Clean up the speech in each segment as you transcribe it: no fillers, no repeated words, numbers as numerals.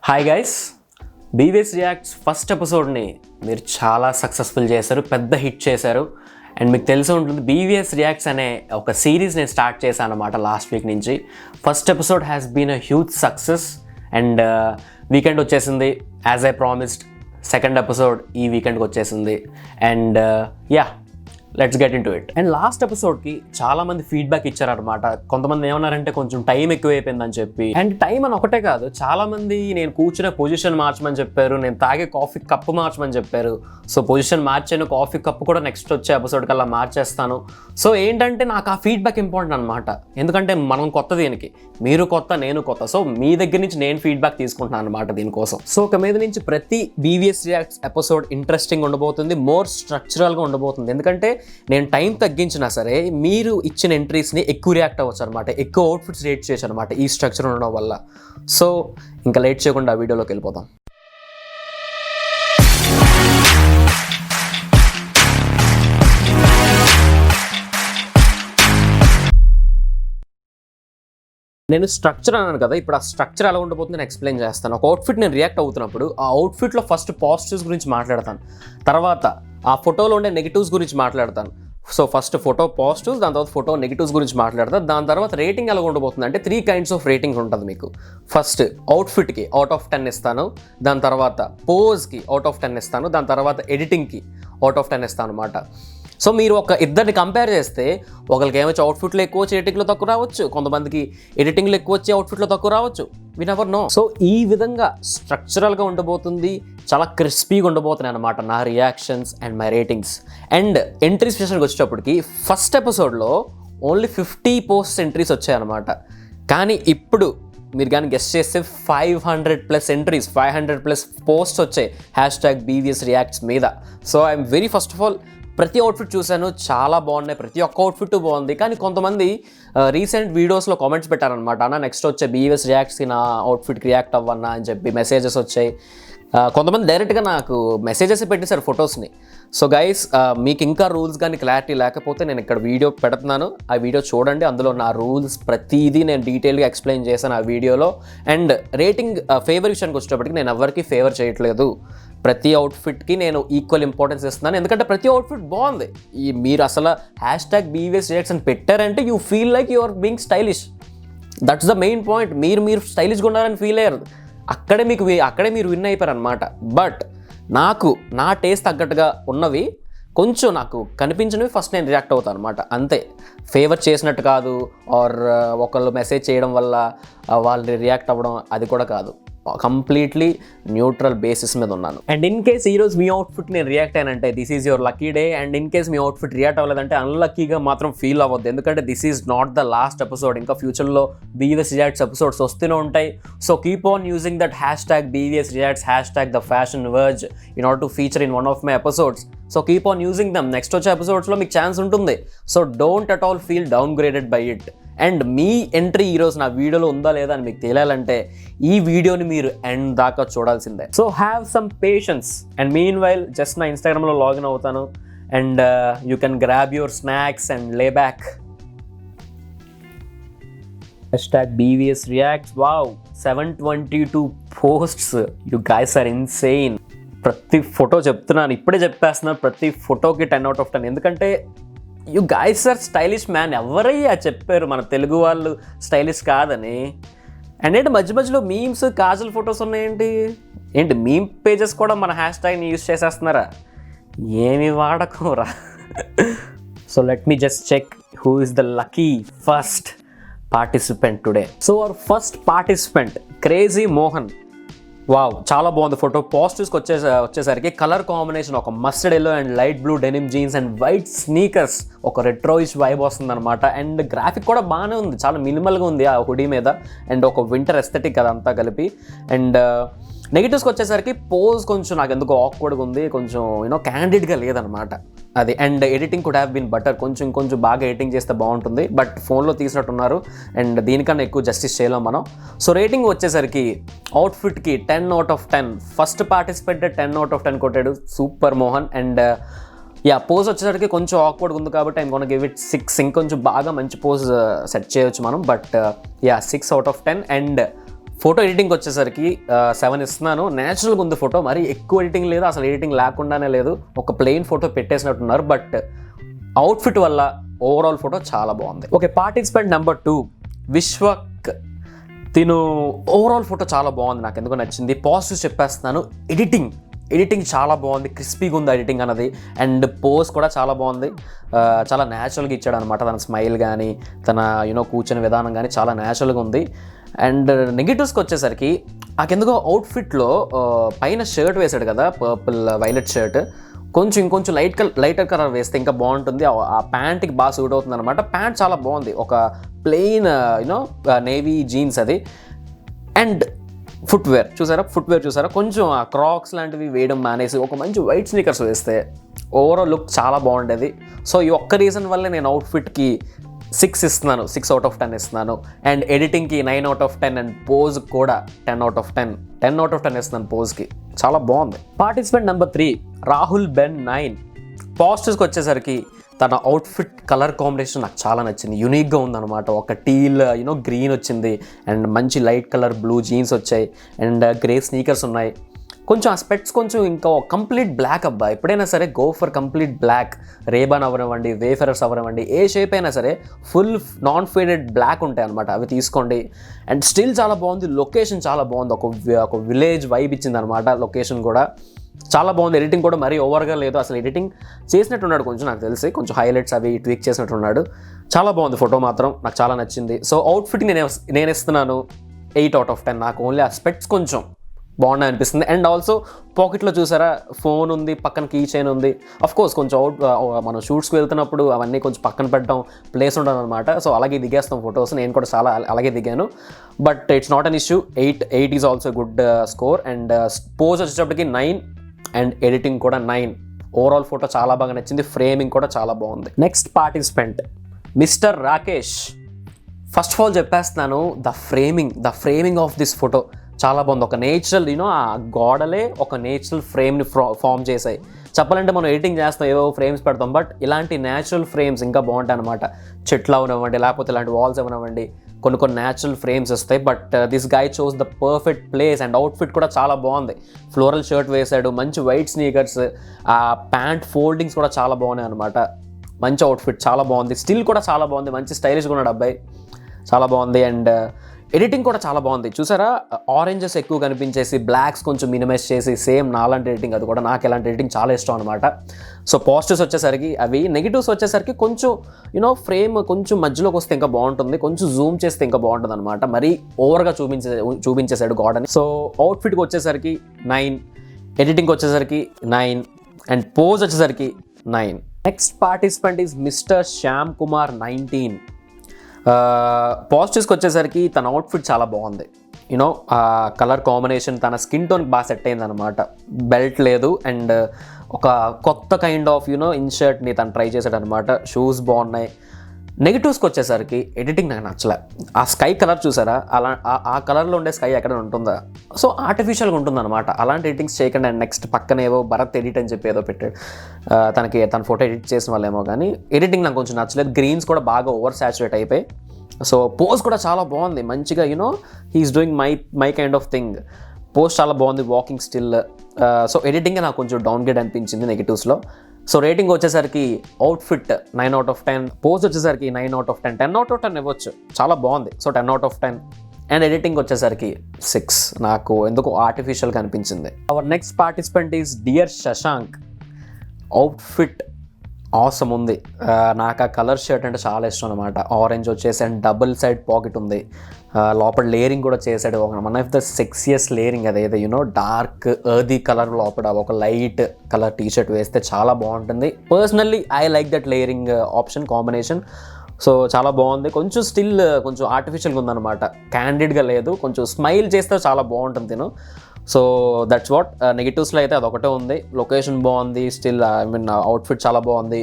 Hi guys, BVS reacts first ఎపిసోడ్ని మీరు చాలా సక్సెస్ఫుల్ చేశారు, పెద్ద హిట్ చేశారు. అండ్ మీకు తెలిసి ఉంటుంది, బీవీఎస్ రియాక్ట్స్ అనే ఒక సిరీస్ నేను స్టార్ట్ చేశాను అన్నమాట లాస్ట్ వీక్ నుంచి. First episode has been a huge success and weekend వచ్చేసింది. As I promised, second episode ఈ వీకెండ్కి వచ్చేసింది. And let's get into it. And last ఎపిసోడ్కి చాలామంది ఫీడ్బ్యాక్ ఇచ్చారనమాట. కొంతమంది ఏమన్నారంటే కొంచెం టైం ఎక్కువైపోయిందని చెప్పి. అండ్ టైం అని ఒకటే కాదు, చాలామంది నేను కూర్చునే పొజిషన్ మార్చమని చెప్పారు, నేను తాగే కాఫీ కప్పు మార్చమని చెప్పారు. సో పొజిషన్ మార్చాను, కాఫీ కప్పు కూడా నెక్స్ట్ వచ్చే ఎపిసోడ్ కల్లా మార్చేస్తాను. సో ఏంటంటే నాకు ఆ ఫీడ్బ్యాక్ ఇంపార్టెంట్ అనమాట. ఎందుకంటే మనం కొత్త దీనికి, మీరు కొత్త, నేను కొత్త. సో మీ దగ్గర నుంచి నేను ఫీడ్బ్యాక్ తీసుకుంటున్నాను అనమాట దీనికోసం. సో ఒక మీద నుంచి ప్రతి బీవీఎస్ రియాక్ట్స్ ఎపిసోడ్ ఇంట్రెస్టింగ్ ఉండబోతుంది, మోర్ స్ట్రక్చరల్గా ఉండబోతుంది. ఎందుకంటే నేను టైం తగ్గించినా సరే మీరు ఇచ్చిన ఎంట్రీస్ని ఎక్కువ రియాక్ట్ అవ్వచ్చు అనమాట, ఎక్కువ అవుట్ఫిట్స్ రేట్ చేయొచ్చు అనమాట ఈ స్ట్రక్చర్ ఉండడం వల్ల. సో ఇంకా లేట్ చేయకుండా ఆ వీడియోలోకి వెళ్ళిపోతాం. నేను స్ట్రక్చర్ అన్నాను కదా, ఇప్పుడు ఆ స్ట్రక్చర్ ఎలా ఉండబోతుంది నేను ఎక్స్ప్లెయిన్ చేస్తాను. ఒక అవుట్ఫిట్ నేను రియాక్ట్ అవుతున్నప్పుడు ఆ అవుట్ఫిట్లో ఫస్ట్ పాజిటివ్స్ గురించి మాట్లాడతాను, తర్వాత ఆ ఫోటోలో ఉండే నెగిటివ్స్ గురించి మాట్లాడతాను. సో ఫస్ట్ ఫోటో పాజిటివ్స్, దాని తర్వాత ఫోటో నెగిటివ్స్ గురించి మాట్లాడతాను. దాని తర్వాత రేటింగ్ ఎలా ఉండబోతుంది అంటే 3 kinds ఆఫ్ రేటింగ్ ఉంటుంది మీకు. ఫస్ట్ అవుట్ఫిట్కి అవుట్ ఆఫ్ 10 ఇస్తాను, దాని తర్వాత పోజ్కి అవుట్ ఆఫ్ 10 ఇస్తాను, దాని తర్వాత ఎడిటింగ్కి అవుట్ ఆఫ్ 10 ఇస్తాను అనమాట. సో మీరు ఒక ఇద్దరిని కంపేర్ చేస్తే ఒకరికి ఏమొచ్చి అవుట్ఫిట్లో ఎక్కువ వచ్చి ఎడిటింగ్లో తక్కువ రావచ్చు, కొంతమందికి ఎడిటింగ్లో ఎక్కువ వచ్చి అవుట్ఫిట్లో తక్కువ రావచ్చు. We never know. సో ఈ విధంగా స్ట్రక్చరల్గా ఉండబోతుంది, చాలా క్రిస్పీగా ఉండబోతున్నాయి అనమాట నా reactions and my ratings. And entries విషయానికి వచ్చేటప్పటికి ఫస్ట్ ఎపిసోడ్లో ఓన్లీ 50 పోస్ట్ ఎంట్రీస్ వచ్చాయన్నమాట. కానీ ఇప్పుడు మీరు కానీ గెస్ట్ చేస్తే 500+ ఎంట్రీస్, 500+ పోస్ట్స్ వచ్చాయి #BVS Reacts మీద. So I'm very first of all ప్రతి అవుట్ఫిట్ చూశాను, చాలా బాగున్నాయి, ప్రతి ఒక్క అవుట్ఫిట్ బాగుంది. కానీ కొంతమంది రీసెంట్ వీడియోస్లో కామెంట్స్ పెట్టారనమాట, అన్న నెక్స్ట్ వచ్చే BVS Reactsకి నా అవుట్ఫిట్కి రియాక్ట్ అవ్వన్నా అని చెప్పి మెసేజెస్ వచ్చాయి. కొంతమంది డైరెక్ట్గా నాకు మెసేజెస్ పెట్టేశారు ఫొటోస్ని. సో గైస్, మీకు ఇంకా రూల్స్ కానీ క్లారిటీ లేకపోతే నేను ఇక్కడ వీడియో పెడుతున్నాను, ఆ వీడియో చూడండి. అందులో నా రూల్స్ ప్రతిదీ నేను డీటెయిల్గా ఎక్స్ప్లెయిన్ చేశాను ఆ వీడియోలో. అండ్ రేటింగ్ ఫేవర్ విషయానికి వచ్చేటప్పటికి నేను ఎవరికి ఫేవర్ చేయట్లేదు, ప్రతి అవుట్ఫిట్కి నేను ఈక్వల్ ఇంపార్టెన్స్ ఇస్తున్నాను. ఎందుకంటే ప్రతి అవుట్ఫిట్ బాగుంది. ఈ మీరు అసలు #BVS Reacts అని పెట్టారంటే you feel like you are being stylish. That's the main point. మీరు స్టైలిష్గా ఉన్నారని ఫీల్ అయ్యారు, అక్కడే మీరు విన్ అయిపోయారు అనమాట. బట్ నాకు నా టేస్ట్ తగ్గట్టుగా ఉన్నవి, కొంచెం నాకు కనిపించినవి ఫస్ట్ నేను రియాక్ట్ అవుతాను అనమాట, అంతే. ఫేవర్ చేసినట్టు కాదు, ఆర్ ఒకళ్ళు మెసేజ్ చేయడం వల్ల వాళ్ళు రియాక్ట్ అవ్వడం, అది కూడా కాదు. కంప్లీట్లీ న్యూట్రల్ బేసిస్ మీద ఉన్నాను. అండ్ ఇన్ కేస్ ఈరోజు మీ అవుట్ఫిట్ నేను రియాక్ట్ అయినంటే this is your lucky day. And in case మీ అవుట్ఫిట్ రియాక్ట్ అవ్వలేదంటే అన్లక్కీగా మాత్రం ఫీల్ అవ్వద్దు, ఎందుకంటే this is not the last episode. ఇంకా ఫ్యూచర్లో BVS Reacts ఎపిసోడ్స్ వస్తూనే ఉంటాయి. So keep on using that #BVS Reacts, #The Fashion Verge in order to feature in one of my episodes. So keep on using them. Next వచ్చే ఎపిసోడ్స్లో మీకు chance ఉంటుంది. So don't at all feel downgraded by it. And మీ entry ఈరోజు నా వీడియోలో ఉందా లేదా అని మీకు తెలియాలంటే ఈ వీడియోని మీరు ఎండ్ దాకా చూడాల్సిందే. So have some patience. And meanwhile just నా ఇన్స్టాగ్రామ్లో లాగిన్ అవుతాను, and you can grab your snacks and lay back. #BVS Reacts. Wow, 722 posts. You guys are insane. ప్రతి ఫోటో చెప్తున్నాను, ఇప్పుడే చెప్పేస్తున్నాను, ప్రతి ఫోటోకి 10 out of 10. ఎందుకంటే you guys are stylish man. ఎవరయ్యా చెప్పారు మన తెలుగు వాళ్ళు స్టైలిష్ కాదని? అండ్ ఏంటి మధ్య మధ్యలో మీమ్స్, కాజల్ ఫొటోస్ ఉన్నాయేంటి? ఏంటి మీమ్ పేజెస్ కూడా మన #ని యూజ్ చేసేస్తున్నారా? ఏమి వాడకోరా. So let me just check who is the lucky first participant today. So our first participant crazy Mohan. Wow, చాలా బాగుంది ఫోటో. పాజిటివ్స్కి వచ్చేసరికి కలర్ కాంబినేషన్ ఒక mustard yellow and light blue denim jeans and white sneakers, ఒక retroish vibe వస్తుంది అనమాట. And graphic కూడా బాగానే ఉంది, చాలా మినిమల్గా ఉంది ఆ హుడీ మీద. అండ్ ఒక వింటర్ ఎస్థెటిక్ అదంతా కలిపి. అండ్ నెగిటివ్స్కి వచ్చేసరికి పోజ్ కొంచెం నాకు ఎందుకు ఆక్వర్డ్గా ఉంది, కొంచెం క్యాండిడ్గా లేదనమాట అది. And editing could have been better, కొంచెం బాగా ఎడిటింగ్ చేస్తే బాగుంటుంది, బట్ ఫోన్లో తీసినట్టున్నారు. అండ్ దీనికన్నా ఎక్కువ జస్టిస్ చేయలేం మనం. సో రేటింగ్ వచ్చేసరికి అవుట్ఫిట్కి 10 out of 10. First participant 10 out of 10 కొట్టాడు, సూపర్ మోహన్. అండ్ పోజ్ వచ్చేసరికి కొంచెం ఆక్వర్డ్గా ఉంది కాబట్టి ఐమ్ గోనా గివ్ ఇట్ 6. ఇంకొంచెం బాగా మంచి పోజ్ సెట్ చేయొచ్చు మనం, but 6 out of 10. And photo editing వచ్చేసరికి 7 ఇస్తున్నాను. న్యాచురల్గా ఉంది ఫోటో, మరి ఎక్కువ ఎడిటింగ్ లేదు, అసలు ఎడిటింగ్ లేకుండానే లేదు, ఒక ప్లెయిన్ ఫోటో పెట్టేసినట్టున్నారు. బట్ అవుట్ఫిట్ వల్ల ఓవరాల్ ఫోటో చాలా బాగుంది. Okay, participant number 2 Vishwak. తిను ఓవరాల్ ఫోటో చాలా బాగుంది, నాకు ఎందుకు నచ్చింది. పాజిటివ్ చెప్పేస్తున్నాను. ఎడిటింగ్ చాలా బాగుంది, క్రిస్పీగా ఉంది ఎడిటింగ్ అన్నది. అండ్ పోజ్ కూడా చాలా బాగుంది, చాలా న్యాచురల్గా ఇచ్చాడు అనమాట. తన స్మైల్ కానీ తన కూర్చునే విధానం కానీ చాలా న్యాచురల్గా ఉంది. అండ్ నెగిటివ్స్కి వచ్చేసరికి నాకెందుకో అవుట్ఫిట్లో పైన షర్ట్ వేసాడు కదా, పర్పుల్ వైలెట్ షర్ట్, ఇంకొంచెం లైటర్ కలర్ వేస్తే ఇంకా బాగుంటుంది. ఆ ప్యాంట్కి బాగా సూట్ అవుతుంది అనమాట. ప్యాంట్ చాలా బాగుంది, ఒక ప్లెయిన్ నేవీ జీన్స్ అది. అండ్ ఫుట్వేర్ చూసారా, కొంచెం ఆ క్రాక్స్ లాంటివి వేయడం మానేసి ఒక మంచి వైట్ స్నీకర్స్ వేస్తే ఓవరాల్ లుక్ చాలా బాగుండేది. సో ఈ ఒక్క రీజన్ వల్లే నేను అవుట్ఫిట్కి 6 ఇస్తున్నాను, 6 out of 10 ఇస్తున్నాను. అండ్ ఎడిటింగ్కి 9 out of 10, అండ్ పోజ్ కూడా 10 out of 10 ఇస్తున్నాను పోజ్కి, చాలా బాగుంది. Participant number 3 Rahul Ben 9. పాజిటివ్స్కి వచ్చేసరికి తన అవుట్ఫిట్ కలర్ కాంబినేషన్ నాకు చాలా నచ్చింది, యూనిక్గా ఉందన్నమాట. ఒక టీల్ గ్రీన్ వచ్చింది, అండ్ మంచి లైట్ కలర్ బ్లూ జీన్స్ వచ్చాయి, అండ్ గ్రే స్నీకర్స్ ఉన్నాయి. కొంచెం ఆ స్పెట్స్ కొంచెం ఇంకా కంప్లీట్ బ్లాక్ అబ్బా. ఎప్పుడైనా సరే go for complete black. Ray-Ban అవనివ్వండి, వేఫరర్స్ అవనివ్వండి, ఏ షేప్ అయినా సరే ఫుల్ నాన్ ఫేడెడ్ బ్లాక్ ఉంటాయి అనమాట, అవి తీసుకోండి. అండ్ స్టిల్ చాలా బాగుంది, లొకేషన్ చాలా బాగుంది, ఒక విలేజ్ వైబ్ ఇచ్చింది అనమాట. లొకేషన్ కూడా చాలా బాగుంది, ఎడిటింగ్ కూడా మరీ ఓవర్గా లేదు, అసలు ఎడిటింగ్ చేసినట్టున్నాడు కొంచెం, నాకు తెలిసి కొంచెం హైలైట్స్ అవి ట్వీక్ చేసినట్టున్నాడు. చాలా బాగుంది ఫోటో మాత్రం, నాకు చాలా నచ్చింది. సో అవుట్ఫిట్కి నేను ఇస్తున్నాను 8 out of 10. నాకు ఓన్లీ ఆ స్పెట్స్ కొంచెం బాగున్నాయి అనిపిస్తుంది. అండ్ ఆల్సో పాకెట్లో చూసారా ఫోన్ ఉంది, పక్కన కీ చైన్ ఉంది. అఫ్కోర్స్ కొంచెం మనం షూట్స్కి వెళ్తున్నప్పుడు అవన్నీ కొంచెం పక్కన పెట్టడం ప్లేస్ ఉండదు అనమాట. సో అలాగే దిగేస్తాం ఫొటోస్, నేను కూడా చాలా అలాగే దిగాను. But it's not an issue. 8 is also good score. And pose వచ్చేటప్పటికి 9, అండ్ ఎడిటింగ్ కూడా 9. ఓవరాల్ ఫోటో చాలా బాగా నచ్చింది, ఫ్రేమింగ్ కూడా చాలా బాగుంది. Next participant mister Rakesh. First of all చెప్పేస్తున్నాను, the framing of this photo చాలా బాగుంది. ఒక నేచురల్ ఆ గోడలే ఒక నేచురల్ ఫ్రేమ్ని ఫామ్ చేశాయి. చెప్పాలంటే మనం ఎడిటింగ్ చేస్తాం, ఏవో ఫ్రేమ్స్ పెడతాం, బట్ ఇలాంటి న్యాచురల్ ఫ్రేమ్స్ ఇంకా బాగుంటాయి అనమాట. చెట్లు అవనివ్వండి, లేకపోతే ఇలాంటి వాల్స్ అవనివ్వండి, కొన్ని న్యాచురల్ ఫ్రేమ్స్ వస్తాయి. But this guy chose the perfect place. And outfit కూడా చాలా బాగుంది, ఫ్లోరల్ షర్ట్ వేసాడు, మంచి వైట్ స్నీకర్స్, ఆ ప్యాంట్ ఫోల్డింగ్స్ కూడా చాలా బాగున్నాయి అనమాట. మంచి అవుట్ఫిట్, చాలా బాగుంది. స్టిల్ కూడా చాలా బాగుంది, మంచి స్టైలిష్గా ఉన్నాడు అబ్బాయి, చాలా బాగుంది. అండ్ ఎడిటింగ్ కూడా చాలా బాగుంది. చూసారా, ఆరెంజెస్ ఎక్కువ కనిపించేసి బ్లాక్స్ కొంచెం మినిమైజ్ చేసి, సేమ్ నాలాంటి ఎడిటింగ్ అది కూడా. నాకు ఎలాంటి ఎడిటింగ్ చాలా ఇష్టం అనమాట. సో పాజిటివ్స్ వచ్చేసరికి అవి, నెగిటివ్స్ వచ్చేసరికి కొంచెం ఫ్రేమ్ కొంచెం మధ్యలోకి వస్తే ఇంకా బాగుంటుంది, కొంచెం జూమ్ చేస్తే ఇంకా బాగుంటుంది అనమాట. మరీ ఓవర్గా చూపించేశాడు గార్డెన్. సో అవుట్ఫిట్కి వచ్చేసరికి 9, ఎడిటింగ్కి వచ్చేసరికి 9, అండ్ పోజ్ వచ్చేసరికి 9. Next participant is mister Shyam Kumar 19. పాజిటివ్స్కి వచ్చేసరికి తన అవుట్ఫిట్ చాలా బాగుంది. కలర్ కాంబినేషన్ తన స్కిన్ టోన్కి బాగా సెట్ అయింది అనమాట. బెల్ట్ లేదు, అండ్ ఒక కొత్త కైండ్ ఆఫ్ ఇన్షర్ట్ని తను ట్రై చేశాడు అనమాట. షూస్ బాగున్నాయి. నెగిటివ్స్కి వచ్చేసరికి ఎడిటింగ్ నాకు నచ్చలే. ఆ స్కై కలర్ చూసారా, ఆ కలర్లో ఉండే స్కై ఎక్కడ ఉంటుందా? సో ఆర్టిఫిషియల్గా ఉంటుందన్నమాట. అలాంటి ఎడిటింగ్స్ చేయకండి. అండ్ నెక్స్ట్ పక్కనేవో భరత్ ఎడిట్ అని చెప్పి ఏదో పెట్టాడు, తన ఫోటో ఎడిట్ చేసిన వాళ్ళేమో, కానీ ఎడిటింగ్ నాకు కొంచెం నచ్చలేదు. గ్రీన్స్ కూడా బాగా ఓవర్ సాచురేట్ అయిపోయి. సో పోజ్ కూడా చాలా బాగుంది, మంచిగా he's doing my kind of thing. Pose చాలా బాగుంది, వాకింగ్ స్టిల్. సో ఎడిటింగ్ నాకు కొంచెం డౌన్ గ్రేడ్ అనిపించింది నెగిటివ్స్లో. సో రేటింగ్ వచ్చేసరికి అవుట్ఫిట్ 9 out of 10, పోజ్ వచ్చేసరికి 9 out of 10, 10 out of 10 ఇవ్వచ్చు, చాలా బాగుంది. So 10 out of 10. And editing వచ్చేసరికి 6. నాకు ఎందుకు ఆర్టిఫిషియల్గా అనిపించింది. Hour next participant is dear Shashank. Outfit awesome ఉంది. నాకు ఆ కలర్ షర్ట్ అంటే చాలా ఇష్టం అనమాట. ఆరెంజ్ వచ్చేసి, అండ్ డబుల్ సైడ్ పాకెట్ ఉంది, లోపల లేయరింగ్ కూడా చేశాడు. వన్ ఆఫ్ ద సెక్సియస్ లేయరింగ్ అదేదో డార్క్ ఎర్దీ కలర్ లోపల ఒక లైట్ కలర్ టీషర్ట్ వేస్తే చాలా బాగుంటుంది. Personally I like that layering option combination. So చాలా బాగుంది. కొంచెం స్టిల్ కొంచెం ఆర్టిఫిషియల్గా ఉందన్నమాట, క్యాండిడ్గా లేదు. కొంచెం స్మైల్ చేస్తే చాలా బాగుంటుంది సో దట్స్ వాట్. నెగిటివ్స్లో అయితే అదొకటే ఉంది. లొకేషన్ బాగుంది, స్టిల్ అవుట్ఫిట్ చాలా బాగుంది.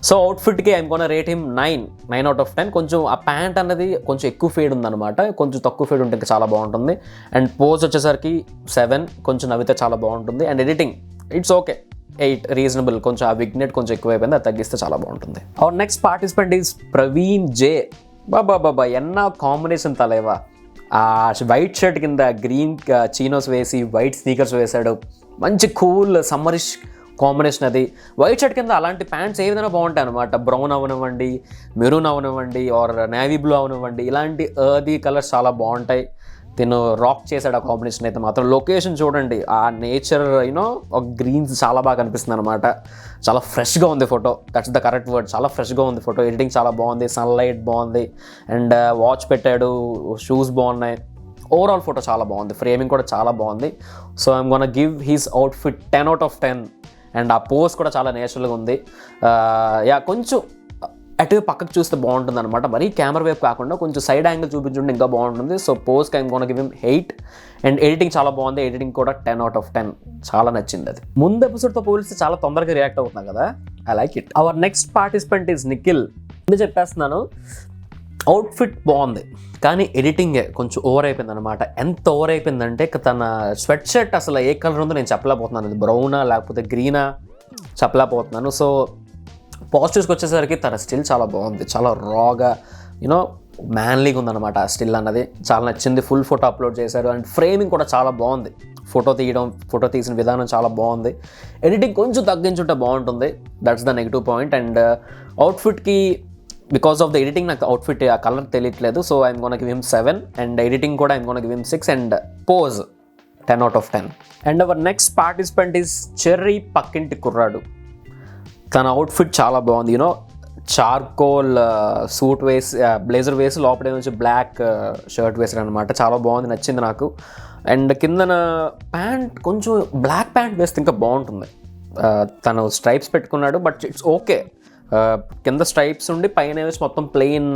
సో అవుట్ఫిట్కి I'm gonna rate him 9 out of 10. కొంచెం ఆ ప్యాంట్ అన్నది కొంచెం ఎక్కువ ఫేడ్ ఉందన్నమాట, కొంచెం తక్కువ ఫేడ్ ఉంటే ఇంకా చాలా బాగుంటుంది. అండ్ పోజ్ వచ్చేసరికి 7, కొంచెం నవ్వితే చాలా బాగుంటుంది. And editing it's okay, 8 reasonable. కొంచెం ఆ విగ్నెట్ కొంచెం ఎక్కువైపోయింది, అది తగ్గిస్తే చాలా బాగుంటుంది. Our next participant is Praveen J. బాబా ఎన్న కాంబినేషన్ తలేవా. ఆ వైట్ షర్ట్ కింద గ్రీన్ చీనోస్ వేసి వైట్ స్నీకర్స్ వేశాడు. మంచి కూల్ సమ్మరిష్ కాంబినేషన్ అది. వైట్ షర్ట్ కింద అలాంటి ప్యాంట్స్ ఏ విధంగా బాగుంటాయి అనమాట. బ్రౌన్ అవనివ్వండి, మెరూన్ అవనివ్వండి, ఆర్ నేవీ బ్లూ అవనివ్వండి, ఇలాంటి ఎర్దీ కలర్స్ చాలా బాగుంటాయి. తిను రాక్ చేశాడు ఆ కాంబినేషన్ అయితే మాత్రం. లొకేషన్ చూడండి, ఆ నేచర్ ఒక గ్రీన్స్ చాలా బాగా కనిపిస్తుంది అనమాట. చాలా ఫ్రెష్గా ఉంది photo. That's the correct word. చాలా ఫ్రెష్గా ఉంది ఫోటో. ఎడిటింగ్ చాలా బాగుంది, సన్లైట్ బాగుంది, అండ్ వాచ్ పెట్టాడు, షూస్ బాగున్నాయి. ఓవరాల్ ఫోటో చాలా బాగుంది. ఫ్రేమింగ్ కూడా చాలా బాగుంది. So I'm gonna give he's outfit 10 out of 10. And ఆ పోజ్ కూడా చాలా నేచురల్గా ఉంది. కొంచెం అటు పక్కకు చూస్తే బాగుంటుంది అనమాట. మరీ కెమెరా వైపు కాకుండా కొంచెం సైడ్ యాంగిల్ చూపించుంటే ఇంకా బాగుంటుంది. సో పోజ్కి I'm gonna give him 8. And editing చాలా బాగుంది. ఎడిటింగ్ కూడా 10 out of 10. చాలా నచ్చింది అది. ముందు ఎపిసోడ్తో పోలిస్తే చాలా తొందరగా రియాక్ట్ అవుతున్నాం కదా. I like it. Hour next participant is Nikhil. ముందు చెప్పేస్తున్నాను, అవుట్ఫిట్ బాగుంది కానీ ఎడిటింగే కొంచెం ఓవర్ అయిపోయింది అనమాట. ఎంత ఓవర్ అయిపోయిందంటే తన స్వెట్ షర్ట్ అసలు ఏ కలర్ ఉందో నేను చెప్పలేకపోతున్నాను. అది బ్రౌనా లేకపోతే గ్రీనా చెప్పలేకపోతున్నాను. సో పాజిటివ్స్కి వచ్చేసరికి తన స్టిల్ చాలా బాగుంది. చాలా రాగా మ్యాన్లీగా ఉందన్నమాట ఆ స్టిల్ అన్నది. చాలా నచ్చింది. ఫుల్ ఫోటో అప్లోడ్ చేశారు. అండ్ ఫ్రేమింగ్ కూడా చాలా బాగుంది. ఫోటో తీసిన విధానం చాలా బాగుంది. ఎడిటింగ్ కొంచెం తగ్గించుంటే బాగుంటుంది. That's the negative point. And అవుట్ఫిట్కి బికాస్ ఆఫ్ ద ఎడిటింగ్ నాకు అవుట్ఫిట్ ఆ కలర్ తెలియట్లేదు. So I'm gonna give him 7. And editing కూడా I'm gonna give him 6. And pose 10 out of 10. And our next participant is Cherry పక్కింటి కుర్రాడు. తన outfit చాలా బాగుంది. చార్కోల్ సూట్ వేసి బ్లేజర్ వేసి లోపల నుంచి బ్లాక్ షర్ట్ వేసాడు అనమాట. చాలా బాగుంది, నచ్చింది నాకు. అండ్ కిందన ప్యాంట్ కొంచెం బ్లాక్ ప్యాంట్ వేస్తే ఇంకా బాగుంటుంది. తను స్ట్రైప్స్ పెట్టుకున్నాడు, బట్ ఇట్స్ ఓకే. కింద స్ట్రైప్స్ ఉండి పైన వేసి మొత్తం ప్లెయిన్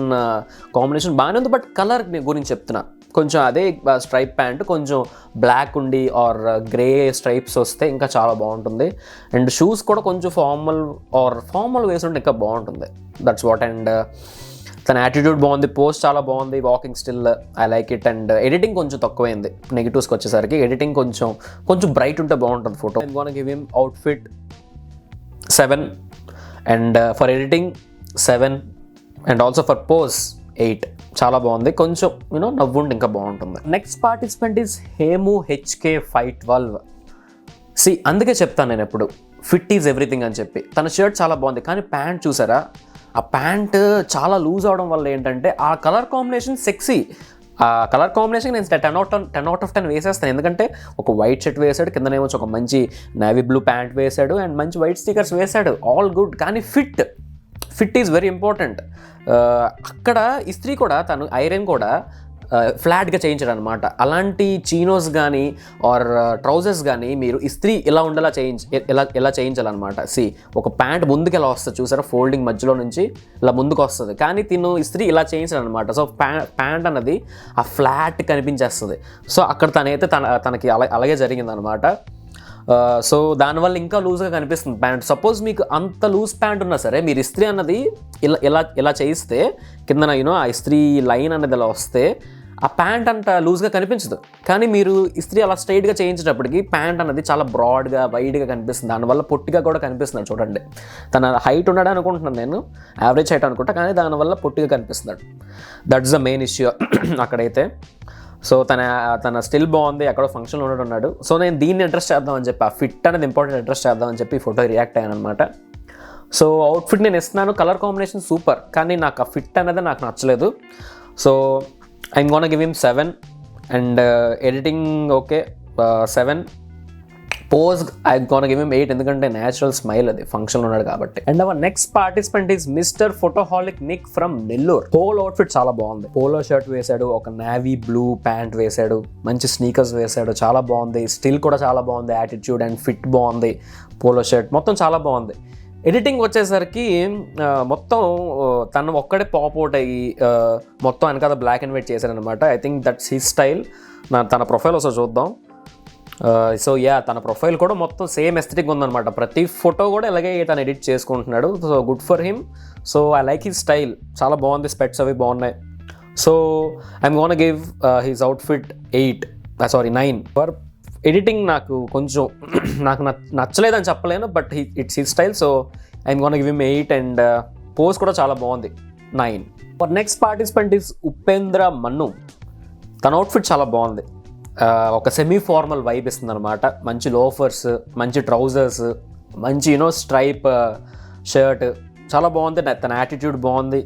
కాంబినేషన్ బాగానే ఉంది. బట్ కలర్ గురించి చెప్తున్నా, కొంచెం అదే స్ట్రైప్ ప్యాంట్ కొంచెం బ్లాక్ ఉండి ఆర్ గ్రే స్ట్రైప్స్ వస్తే ఇంకా చాలా బాగుంటుంది. అండ్ షూస్ కూడా కొంచెం ఫార్మల్ వేసి ఉంటే ఇంకా బాగుంటుంది. That's what. అండ్ తన యాటిట్యూడ్ బాగుంది. పోస్ట్ చాలా బాగుంది. Walking still I like it. And editing కొంచెం తక్కువైంది. నెగిటివ్స్కి వచ్చేసరికి ఎడిటింగ్ కొంచెం బ్రైట్ ఉంటే బాగుంటుంది photo. I'm gonna give him outfit 7. And for editing 7. And also for pose 8. చాలా బాగుంది. కొంచెం నవ్వుండి ఇంకా బాగుంటుంది. Next participant is Hemu HK512. అందుకే చెప్తాను నేను ఎప్పుడు, ఫిట్ ఈజ్ ఎవ్రీథింగ్ అని చెప్పి. తన షర్ట్ చాలా బాగుంది కానీ ప్యాంట్ చూసారా, ఆ ప్యాంట్ చాలా లూజ్ అవడం వల్ల ఏంటంటే ఆ కలర్ కాంబినేషన్ సెక్సీ. ఆ కలర్ కాంబినేషన్ నేను 10 out of 10 వేసేస్తాను. ఎందుకంటే ఒక వైట్ షర్ట్ వేసాడు, కిందనేమో ఒక మంచి నేవీ బ్లూ ప్యాంట్ వేసాడు, అండ్ మంచి వైట్ స్టిక్కర్స్ వేసాడు. All good. కానీ ఫిట్ ఈజ్ వెరీ ఇంపార్టెంట్. అక్కడ ఇస్త్రీ కూడా తను ఐరన్ కూడా ఫ్లాట్గా చేయించాడు అనమాట. అలాంటి చీనోస్ కానీ ఆర్ ట్రౌజర్స్ కానీ మీరు ఇస్త్రీ ఇలా ఉండేలా ఎలా చేయించాలన్నమాట. ఒక ప్యాంట్ ముందుకు ఎలా వస్తుంది చూసారా, ఫోల్డింగ్ మధ్యలో నుంచి ఇలా ముందుకు వస్తుంది, కానీ తిను ఇస్త్రీ ఇలా చేయించాడు అనమాట. సో ప్యాంట్ అన్నది ఆ ఫ్లాట్ కనిపించేస్తుంది. సో అక్కడ తనకి అలాగే జరిగిందనమాట. సో దానివల్ల ఇంకా లూజ్గా కనిపిస్తుంది ప్యాంట్. సపోజ్ మీకు అంత లూజ్ ప్యాంట్ ఉన్నా సరే మీరు ఇస్త్రీ అన్నది ఇలా చేయిస్తే కిందన ఆ ఇస్త్రీ లైన్ అన్నది ఇలా వస్తే ఆ ప్యాంట్ అంత లూజ్గా కనిపించదు. కానీ మీరు ఇస్త్రీ అలా స్ట్రైట్గా చేయించేటప్పటికి ప్యాంట్ అన్నది చాలా బ్రాడ్గా వైడ్గా కనిపిస్తుంది. దానివల్ల పొట్టిగా కూడా కనిపిస్తున్నాడు. చూడండి, తన హైట్ ఉన్నాడు అనుకుంటున్నాను నేను, యావరేజ్ హైట్ అనుకుంటా, కానీ దానివల్ల పొట్టిగా కనిపిస్తున్నాడు. దట్స్ ద మెయిన్ ఇష్యూ అక్కడైతే. సో తన స్టిల్ బాగుంది. ఎక్కడో ఫంక్షన్లో ఉన్నాడు. సో నేను దీన్ని అడ్రస్ చేద్దామని చెప్పి, ఆ ఫిట్ అనేది ఇంపార్టెంట్ అడ్రస్ చేద్దామని చెప్పి ఫోటో రియాక్ట్ అయ్యాను అనమాట. సో అవుట్ఫిట్ నేను ఇస్తున్నాను, కలర్ కాంబినేషన్ సూపర్, కానీ నాకు ఆ ఫిట్ అనేది నాకు నచ్చలేదు. So I'm gonna give him 7. And editing okay 7. Pose I'm gonna give him 8, ఎందుకంటే న్యాచురల్ స్మైల్, అది ఫంక్షన్లో ఉన్నాడు కాబట్టి. And our next participant is mister photoholic Nick from Nellore. Whole outfit చాలా బాగుంది. పోలో షర్ట్ వేశాడు, ఒక నేవీ బ్లూ ప్యాంట్ వేశాడు, మంచి స్నీకర్స్ వేశాడు, చాలా బాగుంది. స్టిల్ కూడా చాలా బాగుంది. యాటిట్యూడ్ అండ్ ఫిట్ బాగుంది. పోలో షర్ట్ మొత్తం చాలా బాగుంది. ఎడిటింగ్ వచ్చేసరికి మొత్తం తను ఒక్కడే పాప్ అవుట్ అయ్యి మొత్తం వెనకాల బ్లాక్ అండ్ వైట్ చేశారనమాట. I think that's his style. తన ప్రొఫైల్ ఒకసారి చూద్దాం. సో తన ప్రొఫైల్ కూడా మొత్తం సేమ్ ఎస్థెటిక్ ఉందన్నమాట. ప్రతి ఫోటో కూడా ఇలాగే తను ఎడిట్ చేసుకుంటున్నాడు. So good for him. So I like his style. చాలా బాగుంది. స్పెట్స్ అవి బాగున్నాయి. So I'm gonna give his outfit 9. For editing నాకు కొంచెం నచ్చలేదని చెప్పలేను, but it's his style. So I'm gonna give him 8. And pose కూడా చాలా బాగుంది, 9. For next participant is Upendra మన్ను. తన అవుట్ఫిట్ చాలా బాగుంది. ఒక సెమీ ఫార్మల్ వైబ్ ఇస్తుంది అనమాట. మంచి లోఫర్స్, మంచి ట్రౌజర్స్, మంచి స్ట్రైప్ షర్ట్, చాలా బాగుంది. తన యాటిట్యూడ్ బాగుంది.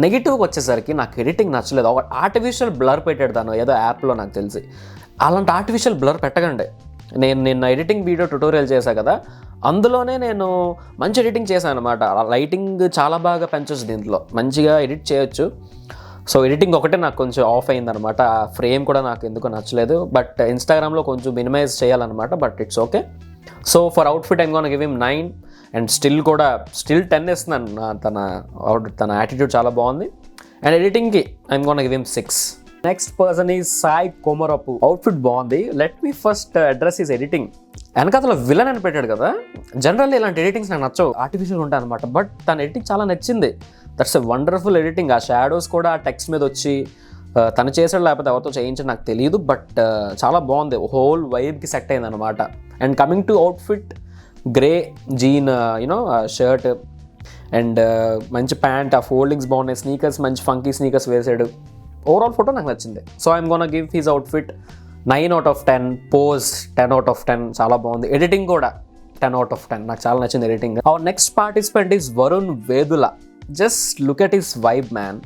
నెగిటివ్గా వచ్చేసరికి నాకు ఎడిటింగ్ నచ్చలేదు. ఒక ఆర్టిఫిషియల్ బ్లర్ పెట్టాడు తను ఏదో యాప్లో, నాకు తెలిసి. అలాంటి ఆర్టిఫిషియల్ బ్లర్ పెట్టకండి. నేను ఎడిటింగ్ వీడియో ట్యుటోరియల్ చేశాను కదా, అందులోనే నేను మంచి ఎడిటింగ్ చేశాను అనమాట. లైటింగ్ చాలా బాగా పెంచవచ్చు, దీంట్లో మంచిగా ఎడిట్ చేయొచ్చు. సో ఎడిటింగ్ ఒకటే నాకు కొంచెం ఆఫ్ అయిందనమాట. ఆ ఫ్రేమ్ కూడా నాకు ఎందుకో నచ్చలేదు. బట్ ఇన్స్టాగ్రామ్లో కొంచెం మినిమైజ్ చేయాలన్నమాట. But it's okay. So for outfit I'm gonna give him 9 and still 10 ఇస్తున్నాను. తన యాటిట్యూడ్ చాలా బాగుంది. అండ్ ఎడిటింగ్కి I'm gonna give him 6. Next person is Sai Komarapu. Outfit బాగుంది. Let me first address is editing. వెనకాతలో విలన్ అని పెట్టాడు కదా, జనరల్లీ ఇలాంటి ఎడిటింగ్స్ నాకు నచ్చవు, ఆర్టిఫిషియల్ ఉంటాయి అనమాట. బట్ తన ఎడిటింగ్ చాలా నచ్చింది. That's a wonderful editing. ఆ షాడోస్ కూడా ఆ టెక్స్ట్ మీద వచ్చి తను చేసాడు లేకపోతే ఎవరితో చేయించాడు నాకు తెలియదు. బట్ చాలా బాగుంది, హోల్ వైబ్కి సెట్ అయింది అనమాట. And coming to outfit, grey jean shirt and మంచి ప్యాంట్, ఆ ఫోల్డింగ్స్ బాగున్నాయి, స్నీకర్స్ మంచి ఫంకీ స్నీకర్స్ వేసాడు. ఓవరాల్ ఫోటో నాకు నచ్చింది. So I'm gonna give his outfit 9/10. Pose 10/10, చాలా బాగుంది. ఎడిటింగ్ కూడా 10/10, నాకు చాలా నచ్చింది editing. Our next participant is Varun Vedula. Just look at his vibe man.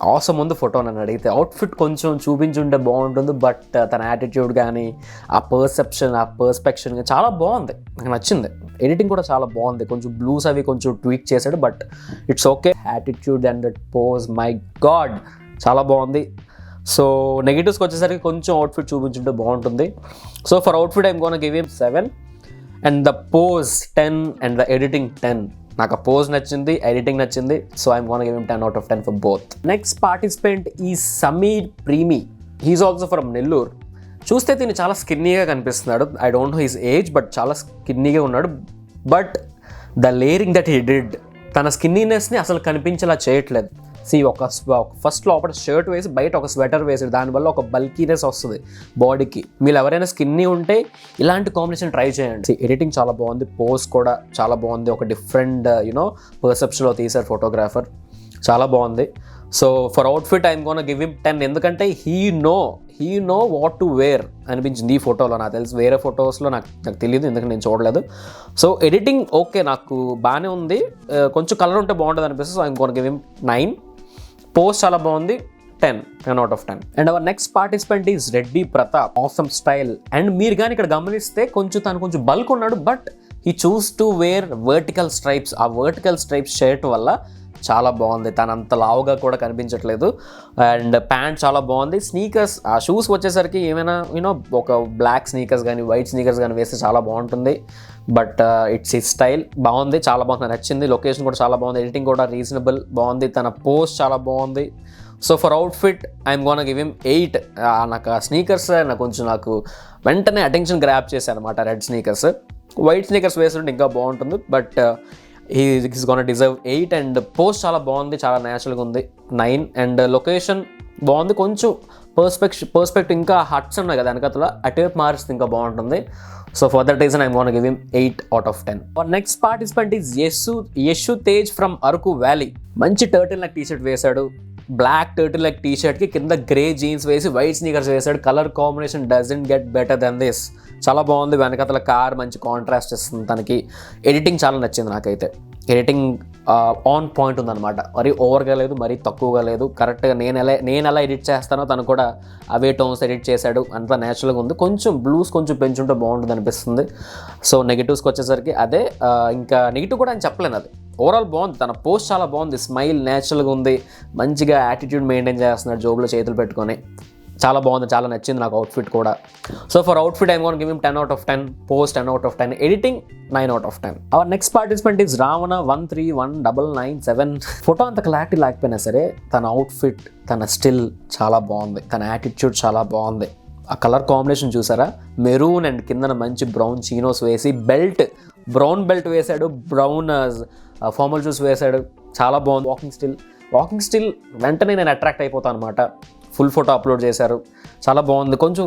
అవసరం ఉంది ఫోటో నన్ను అడిగితే. అవుట్ఫిట్ కొంచెం చూపించుంటే బాగుంటుంది, బట్ తన యాటిట్యూడ్ కానీ ఆ పర్స్పెక్షన్ కానీ చాలా బాగుంది, నాకు నచ్చింది. ఎడిటింగ్ కూడా చాలా బాగుంది. కొంచెం బ్లూస్ అవి కొంచెం ట్వీక్ చేశాడు, but it's okay. Attitude and that pose, my god, చాలా బాగుంది. సో నెగిటివ్స్కి వచ్చేసరికి కొంచెం అవుట్ఫిట్ చూపించుంటే బాగుంటుంది. So for outfit I'm gonna give him 7 and the pose 10 and the editing 10. నాకు ఆ పోజ్ నచ్చింది, ఎడిటింగ్ నచ్చింది. So I'm gonna give him 10/10 for both. Next participant ఈ Sameer Premi. He's also from Nellore. చూస్తే తిని చాలా స్కిన్నీగా కనిపిస్తున్నాడు. I don't know his age, but చాలా స్కిన్నీగా ఉన్నాడు. But the లేరింగ్ that he did, తన స్కిన్నీనెస్ని అసలు కనిపించేలా చేయట్లేదు. ఒక ఫస్ట్ లోపల షర్ట్ వేసి బయట ఒక స్వెటర్ వేసాడు, దానివల్ల ఒక బల్కీనెస్ వస్తుంది బాడీకి. మీరు ఎవరైనా స్కిన్నీ ఉంటే ఇలాంటి కాంబినేషన్ ట్రై చేయండి. ఎడిటింగ్ చాలా బాగుంది, పోజ్ కూడా చాలా బాగుంది. ఒక డిఫరెంట్ పర్సెప్షన్లో తీశారు ఫోటోగ్రాఫర్, చాలా బాగుంది. So for outfit I'm gonna give him 10, ఎందుకంటే he know what to wear అనిపించింది ఈ ఫోటోలో. నాకు తెలిసి వేరే ఫొటోస్లో నాకు తెలియదు, ఎందుకంటే నేను చూడలేదు. సో ఎడిటింగ్ ఓకే, నాకు బాగానే ఉంది. కొంచెం కలర్ ఉంటే బాగుంటుంది అనిపిస్తుంది. So I'm gonna give him 9. Post చాలా బాగుంది, 10/10. And our next participant is Reddy Pratap. Awesome style. And మీరు కానీ ఇక్కడ గమనిస్తే తను కొంచెం బల్క్ ఉన్నాడు, but he choose to wear vertical stripes. ఆ వర్టికల్ స్ట్రైప్స్ షర్ట్ వల్ల చాలా బాగుంది. తను అంత లావుగా కూడా కనిపించట్లేదు. అండ్ ప్యాంట్ చాలా బాగుంది. స్నీకర్స్, ఆ షూస్ వచ్చేసరికి ఏమైనా ఒక బ్లాక్ స్నీకర్స్ కానీ వైట్ స్నీకర్స్ కానీ వేస్తే చాలా బాగుంటుంది. బట్ ఇట్స్ హిస్ స్టైల్, బాగుంది, చాలా బాగుంది, నచ్చింది. లొకేషన్ కూడా చాలా బాగుంది, ఎడిటింగ్ కూడా రీజనబుల్ బాగుంది. తన పోస్ట్ చాలా బాగుంది. So for outfit I'm gonna give him 8. నాకు ఆ స్నీకర్స్ నాకు వెంటనే అటెన్షన్ గ్రాప్ చేశాను అనమాట. రెడ్ స్నీకర్స్, వైట్ స్నీకర్స్ వేస్తుంటే ఇంకా బాగుంటుంది. But he's gonna deserve 8. And post చాలా బాగుంది, చాలా న్యాచురల్గా ఉంది, 9. అండ్ లొకేషన్ బాగుంది. కొంచెం పర్స్పెక్టివ్ ఇంకా హట్స్ ఉన్నాయి కదా వెనకతల, అటువైపు మారిస్తే ఇంకా బాగుంటుంది. So for that reason I'm gonna give him 8/10. Next participant is Yashu Tej from Araku valley. మంచి టర్టిల్ నెక్ టీషర్ట్ వేశాడు. బ్లాక్ టర్టిల్ నెక్ టీషర్ట్కి కింద గ్రే జీన్స్ వేసి వైట్ స్నీకర్స్ వేసాడు. Colour combination doesn't get better than this. చాలా బాగుంది. వెనకతల కార్ మంచి contrast ఇస్తుంది తనకి. ఎడిటింగ్ చాలా నచ్చింది నాకైతే. ఎడిటింగ్ ఆన్ పాయింట్ ఉందన్నమాట. మరీ ఓవర్గా లేదు, మరీ తక్కువగా లేదు. కరెక్ట్గా నేను ఎలా ఎడిట్ చేస్తానో తను కూడా అవే టోన్స్ ఎడిట్ చేశాడు. అంతా న్యాచురల్గా ఉంది. కొంచెం బ్లూస్ కొంచెం పెంచుంటే బాగుంటుంది అనిపిస్తుంది. సో నెగిటివ్స్కి వచ్చేసరికి అదే. ఇంకా నెగిటివ్ కూడా అని చెప్పలేను, అది ఓవరాల్ బాగుంది. తన పోస్ట్ చాలా బాగుంది, స్మైల్ న్యాచురల్గా ఉంది, మంచిగా యాటిట్యూడ్ మెయింటైన్ చేస్తున్నాడు జోబులో చేతులు పెట్టుకొని. చాలా బాగుంది, చాలా నచ్చింది నాకు అవుట్ఫిట్ కూడా. So for outfit I'm gonna give him 10/10. Post 10/10. Editing 9/10. Hour next participant is Ravana 1319997. Photo అంత క్లారిటీ లేకపోయినా సరే తన అవుట్ఫిట్, తన స్టిల్ చాలా బాగుంది. తన యాటిట్యూడ్ చాలా బాగుంది. ఆ కలర్ కాంబినేషన్ చూసారా, మెరూన్ అండ్ కిందన మంచి బ్రౌన్ చీనోస్ వేసి బ్రౌన్ బెల్ట్ వేశాడు, బ్రౌన్ ఫార్మల్ షూస్ వేశాడు, చాలా బాగుంది. వాకింగ్ స్టిల్ వెంటనే నేను అట్రాక్ట్ అయిపోతాను అనమాట. ఫుల్ ఫోటో అప్లోడ్ చేశారు, చాలా బాగుంది. కొంచెం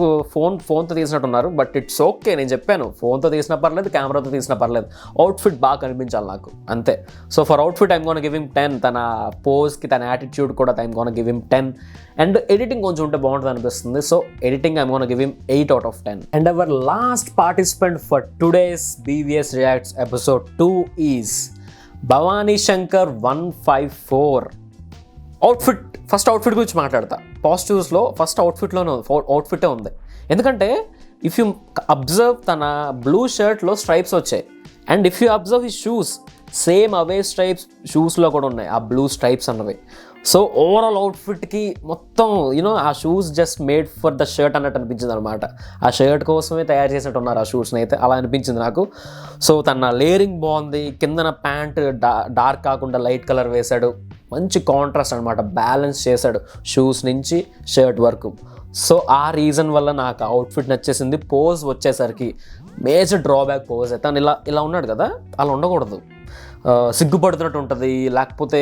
ఫోన్తో తీసినట్టున్నారు, బట్ ఇట్స్ ఓకే. నేను చెప్పాను ఫోన్తో తీసినా పర్లేదు, కెమెరాతో తీసినా పర్లేదు, అవుట్ఫిట్ బాగా కనిపించాలి నాకు, అంతే. So for outfit I'm gonna give him 10. తన పోజ్కి, తన యాటిట్యూడ్ కూడా I'm gonna give him 10. And editing కొంచెం ఉంటే బాగుంటుంది అనిపిస్తుంది. So editing I'm gonna give him 8 out of 10. And our last participant for today's BVS Reacts episode 2 is Bhavani Shankar 154. First outfit గురించి మాట్లాడతా. పాజిటివ్స్లో first అవుట్ఫిటే ఉంది. ఎందుకంటే ఇఫ్ యూ అబ్జర్వ్ తన బ్లూ షర్ట్లో స్ట్రైప్స్ వచ్చాయి. And if you observe his shoes, same అవే stripes షూస్లో కూడా ఉన్నాయి, ఆ బ్లూ స్ట్రైప్స్ అన్నవి. సో ఓవరాల్ అవుట్ఫిట్కి మొత్తం ఆ shoes just made for the shirt అన్నట్టు అనిపించింది అనమాట. ఆ షర్ట్ కోసమే తయారు చేసినట్టు ఉన్నారు ఆ షూస్ని అయితే, అలా అనిపించింది నాకు. సో తన లేయరింగ్ బాగుంది, కిందన ప్యాంట్ డార్క్ కాకుండా లైట్ కలర్ వేశాడు, మంచి కాంట్రాస్ట్ అనమాట, బ్యాలెన్స్ చేశాడు షూస్ నుంచి షర్ట్ వరకు. సో ఆ రీజన్ వల్ల నాకు అవుట్ఫిట్ నచ్చేసింది. పోజ్ వచ్చేసరికి మేజర్ డ్రాబ్యాక్ పోజ్ అయితే, తను ఇలా ఉన్నాడు కదా, అలా ఉండకూడదు, సిగ్గుపడుతున్నట్టు ఉంటుంది, లేకపోతే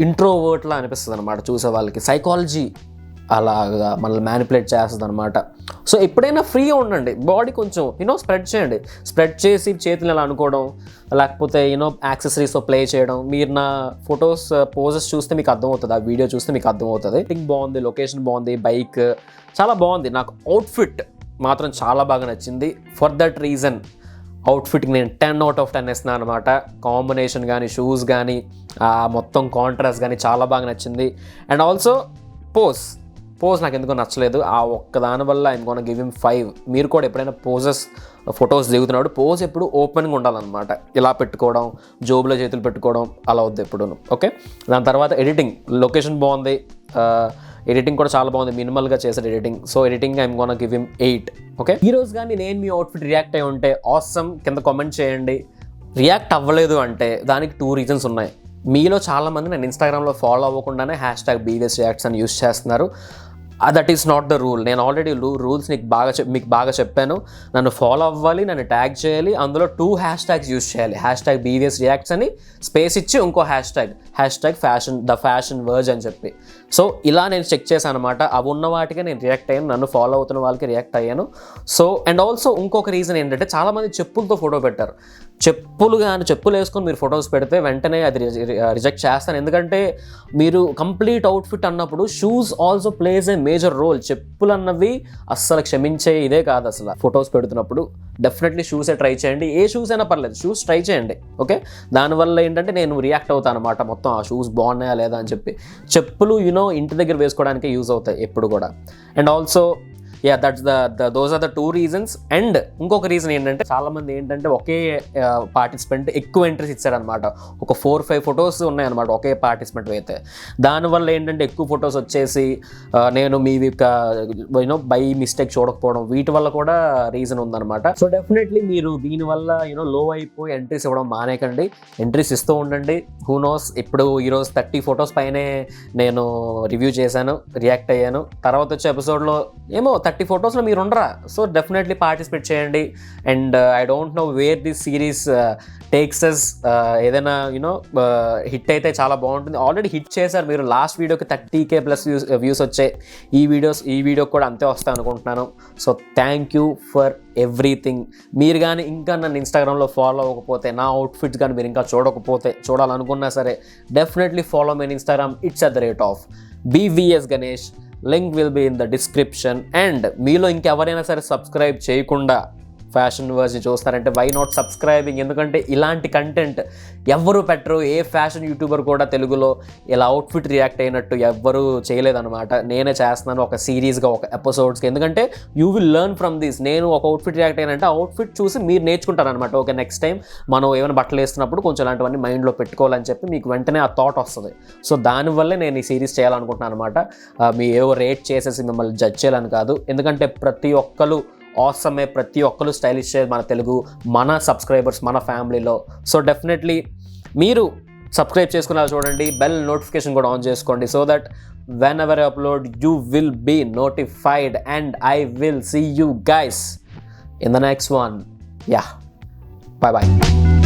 ఇంట్రోవర్ట్లా అనిపిస్తుంది అనమాట చూసే వాళ్ళకి. సైకాలజీ అలాగా మనల్ని మ్యానిపులేట్ చేస్తుంది అనమాట. సో ఎప్పుడైనా ఫ్రీగా ఉండండి, బాడీ కొంచెం స్ప్రెడ్ చేయండి. స్ప్రెడ్ చేసి చేతులు ఇలా అనుకోవడం, లేకపోతే యాక్సెసరీస్తో ప్లే చేయడం. మీరు నా ఫొటోస్ పోజెస్ చూస్తే మీకు అర్థమవుతుంది, ఆ వీడియో చూస్తే మీకు అర్థమవుతుంది. థింగ్ బాగుంది, లొకేషన్ బాగుంది, బైక్ చాలా బాగుంది. నాకు అవుట్ఫిట్ మాత్రం చాలా బాగా నచ్చింది. ఫర్ దట్ రీజన్ అవుట్ఫిట్కి నేను 10 out of 10 ఇస్తున్నాను అనమాట. కాంబినేషన్ కానీ, షూస్ కానీ, మొత్తం కాంట్రాస్ట్ కానీ చాలా బాగా నచ్చింది. అండ్ ఆల్సో పోజ్ నాకు ఎందుకో నచ్చలేదు. ఆ ఒక్క దాని వల్ల ఐమ్ గోనా గివ్ హిమ్ 5. మీరు కూడా ఎప్పుడైనా ఫొటోస్ దిగుతున్నాడు, పోజ్ ఎప్పుడు ఓపెన్గా ఉండాలన్నమాట. ఇలా పెట్టుకోవడం, జోబులో చేతులు పెట్టుకోవడం అలా వద్దు ఎప్పుడు. ఓకే. దాని తర్వాత ఎడిటింగ్, లొకేషన్ బాగుంది, ఎడిటింగ్ కూడా చాలా బాగుంది, మినిమల్గా చేశాడు editing. So editing I'm gonna give him 8. Okay. ఈరోజు కానీ నేను మీ అవుట్ఫిట్ రియాక్ట్ అయి ఉంటే ఆసమ్ కింద కామెంట్ చేయండి. రియాక్ట్ అవ్వలేదు అంటే దానికి 2 reasons ఉన్నాయి. మీలో చాలామంది నేను ఇన్స్టాగ్రామ్లో ఫాలో అవ్వకుండానే #BVS Reacts అని యూస్ చేస్తున్నారు. That is not the rule. నేను ఆల్రెడీ రూల్స్ మీకు బాగా చెప్పాను. నన్ను ఫాలో అవ్వాలి, నన్ను ట్యాగ్ చేయాలి, అందులో 2 hashtags యూస్ చేయాలి. #BVS Reacts అని స్పేస్ ఇచ్చి ఇంకో #fashion verge అని చెప్పి. సో ఇలా నేను చెక్ చేశాను అనమాట. అవి ఉన్న వాటికే నేను రియాక్ట్ అయ్యాను, నన్ను ఫాలో అవుతున్న వాళ్ళకి రియాక్ట్ అయ్యాను. సో అండ్ ఆల్సో ఇంకొక రీజన్ ఏంటంటే, చాలామంది చెప్పులతో ఫోటో పెట్టారు. చెప్పులు వేసుకొని మీరు ఫొటోస్ పెడితే వెంటనే అది రిజెక్ట్ చేస్తాను. ఎందుకంటే మీరు కంప్లీట్ అవుట్ఫిట్ అన్నప్పుడు shoes also place a major role. చెప్పులు అన్నవి అస్సలు క్షమించే ఇదే కాదు అసలు. ఫొటోస్ పెడుతున్నప్పుడు డెఫినెట్లీ షూసే ట్రై చేయండి, ఏ షూస్ అయినా పర్లేదు, షూస్ ట్రై చేయండి. ఓకే. దానివల్ల ఏంటంటే నేను రియాక్ట్ అవుతాను అనమాట, మొత్తం ఆ షూస్ బాగున్నాయా లేదా అని చెప్పి. చెప్పులు ఇంటి దగ్గర వేసుకోవడానికి యూజ్ అవుతాయి ఎప్పుడు కూడా. And also those are the 2 reasons. And ఇంకొక రీజన్ ఏంటంటే, చాలామంది ఏంటంటే ఒకే పార్టిసిపెంట్ ఎక్కువ ఎంట్రీస్ ఇచ్చారనమాట. ఒక 4-5 ఫొటోస్ ఉన్నాయన్నమాట ఒకే పార్టిసిపెంట్ అయితే. దానివల్ల ఏంటంటే ఎక్కువ ఫొటోస్ వచ్చేసి నేను మీవి బై మిస్టేక్ చూడకపోవడం, వీటి వల్ల కూడా రీజన్ ఉందన్నమాట. సో డెఫినెట్లీ మీరు దీనివల్ల లో అయిపోయి ఎంట్రీస్ ఇవ్వడం మానేకండి, ఎంట్రీస్ ఇస్తూ ఉండండి. హూ నోస్, ఇప్పుడు ఈరోజు 30 ఫొటోస్ పైనే నేను రివ్యూ చేశాను, రియాక్ట్ అయ్యాను. తర్వాత వచ్చే ఎపిసోడ్లో 30 ఫొటోస్లో మీరు ఉండరా. సో డెఫినెట్లీ పార్టిసిపేట్ చేయండి. And I don't know where this series takes us. ఏదైనా హిట్ అయితే చాలా బాగుంటుంది. ఆల్రెడీ హిట్ చేశారు మీరు. లాస్ట్ వీడియోకి 30K ప్లస్ వ్యూస్ వచ్చాయి. ఈ వీడియోకి కూడా అంతే వస్తాయి అనుకుంటున్నాను. So thank you for everything. మీరు కానీ ఇంకా నన్ను ఇన్స్టాగ్రామ్లో ఫాలో అవ్వకపోతే, నా అవుట్ఫిట్స్ కానీ మీరు ఇంకా చూడాలనుకున్నా సరే, definitely follow me Instagram. It's @BVS Ganesh. Link will be in the description. And మీలో ఇంకెవరైనా సరే సబ్స్క్రైబ్ చేయకుండా ఫ్యాషన్ వర్జ్ని చూస్తారంటే వై నాట్ సబ్స్క్రైబింగ్. ఎందుకంటే ఇలాంటి కంటెంట్ ఎవ్వరూ పెట్టరు. ఏ ఫ్యాషన్ యూట్యూబర్ కూడా తెలుగులో ఇలా అవుట్ఫిట్ రియాక్ట్ అయినట్టు ఎవ్వరూ చేయలేదన్నమాట. నేనే చేస్తున్నాను ఒక సిరీస్గా, ఒక ఎపిసోడ్స్కి. ఎందుకంటే you will learn from this. నేను ఒక అవుట్ఫిట్ రియాక్ట్ అయినంటే అవుట్ఫిట్ చూసి మీరు నేర్చుకుంటారనమాట. ఓకే, నెక్స్ట్ టైం మనం ఏమైనా బట్టలు వేస్తున్నప్పుడు కొంచెం ఇలాంటివన్నీ మైండ్లో పెట్టుకోవాలని చెప్పి మీకు వెంటనే ఆ థాట్ వస్తుంది. సో దానివల్లే నేను ఈ సిరీస్ చేయాలనుకుంటున్నాను అనమాట. మీ ఏవో రేట్ చేసేసి మిమ్మల్ని జడ్జ్ చేయాలని కాదు. ఎందుకంటే ప్రతి ఒక్కరు ఆసమే, ప్రతి ఒక్కరు స్టైలిష్ మన తెలుగు, మన సబ్స్క్రైబర్స్, మన ఫ్యామిలీలో. సో డెఫినెట్లీ మీరు సబ్స్క్రైబ్ చేసుకునేలా చూడండి. బెల్ నోటిఫికేషన్ కూడా ఆన్ చేసుకోండి. So that whenever I upload you will be notified. And I will see you guys in the next one. Yeah, bye bye.